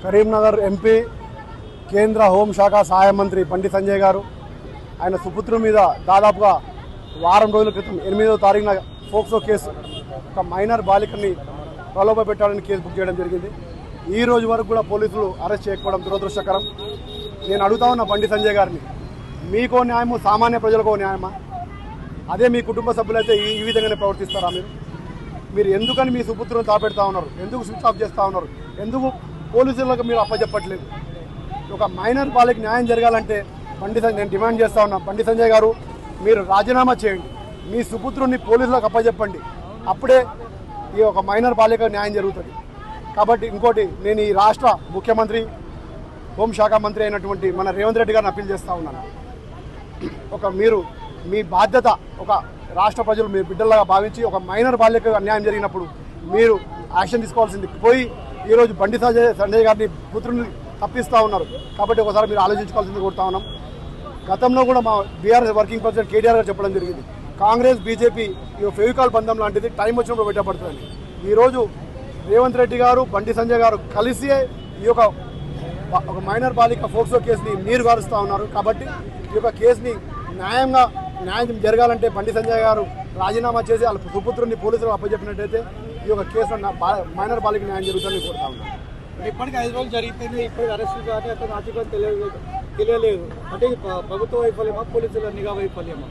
Karimnagar MP కేంద్ర హోంశాఖ సహాయ మంత్రి బండి సంజయ్ గారు ఆయన సుపుత్రు మీద దాదాపుగా వారం రోజుల క్రితం 8వ తారీఖున ఫోక్సో కేసు ఒక మైనర్ బాలికని ప్రలోభ పెట్టాలని కేసు బుక్ చేయడం జరిగింది. ఈ రోజు వరకు కూడా పోలీసులు అరెస్ట్ చేయకపోవడం దురదృష్టకరం. నేను అడుగుతా ఉన్న బండి సంజయ్ గారిని, మీకో న్యాయము సామాన్య ప్రజలకో న్యాయమా? అదే మీ కుటుంబ సభ్యులైతే ఈ విధంగానే ప్రవర్తిస్తారా? మీరు ఎందుకని మీ సుపుత్రులను తాపెడతా ఉన్నారు? ఎందుకు స్విచ్ ఆఫ్ చేస్తూ ఉన్నారు? ఎందుకు పోలీసులకు మీరు అప్పచెప్పట్లేదు? ఒక మైనర్ బాలిక న్యాయం జరగాలంటే నేను డిమాండ్ చేస్తూ ఉన్నా, బండి సంజయ్ గారు మీరు రాజీనామా చేయండి, మీ సుపుత్రుని పోలీసులకు అప్పచెప్పండి, అప్పుడే ఈ ఒక మైనర్ బాలిక న్యాయం జరుగుతుంది. కాబట్టి ఇంకోటి, నేను ఈ రాష్ట్ర ముఖ్యమంత్రి హోంశాఖ మంత్రి అయినటువంటి మన రేవంత్ రెడ్డి గారిని అప్పీల్ చేస్తూ ఉన్నాను. మీరు మీ బాధ్యత, ఒక రాష్ట్ర ప్రజలు మీ బిడ్డలాగా భావించి ఒక మైనర్ బాలిక అన్యాయం జరిగినప్పుడు మీరు యాక్షన్ తీసుకోవాల్సింది పోయి ఈరోజు బండి సంజయ్ గారిని పుత్రుని తప్పిస్తూ ఉన్నారు. కాబట్టి ఒకసారి మీరు ఆలోచించుకోవాల్సింది కోరుతా ఉన్నాం. గతంలో కూడా మా బీఆర్ఎస్ వర్కింగ్ ప్రెసిడెంట్ కేటీఆర్ గారు చెప్పడం జరిగింది, కాంగ్రెస్ బీజేపీ ఈ ఫెవికాల్ బంధం లాంటిది, టైం వచ్చినప్పుడు పెట్టబడుతుందని. ఈరోజు రేవంత్ రెడ్డి గారు బండి సంజయ్ గారు కలిసి ఈ యొక్క మైనర్ బాలిక ఫోక్సో కేసుని నీరు గారుస్తూ ఉన్నారు. కాబట్టి ఈ యొక్క కేసుని న్యాయం జరగాలంటే బండి సంజయ్ గారు రాజీనామా చేసి వాళ్ళ సుపుత్రుని పోలీసులు అప్పచెప్పినట్టయితే ఈ యొక్క కేసులో మైనర్ బాలిక న్యాయం జరుగుతుందని కోరుతా ఉన్నాను. ఇప్పటికీ 5 రోజులు జరిగిపోయింది, ఇప్పటికి అరెస్ట్ కానీ అతను ఆచూకీ తెలియలేదు. అంటే ప్రభుత్వ వైఫల్యమా, పోలీసుల నిఘా వైఫల్యమా?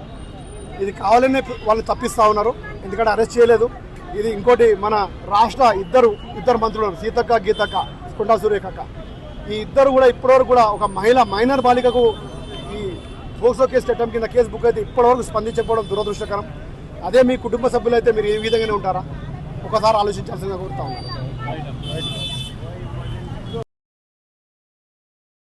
ఇది కావాలనే వాళ్ళు తప్పిస్తూ ఉన్నారు, ఎందుకంటే అరెస్ట్ చేయలేదు. ఇది ఇంకోటి, మన రాష్ట్ర ఇద్దరు మంత్రులు సీతక్క గీతక్క కుంటా సూర్యకక్క, ఈ ఇద్దరు కూడా ఇప్పటివరకు కూడా ఒక మైనర్ బాలికకు ఈ ఫోక్సో కేసు చట్టం కింద కేసు బుక్ అయితే ఇప్పటివరకు స్పందించకపోవడం దురదృష్టకరం. అదే మీ కుటుంబ సభ్యులైతే మీరు ఏ విధంగానే ఉంటారా? ఒకసారి ఆలోచించాల్సిందిగా కోరుతా ఉన్నాను.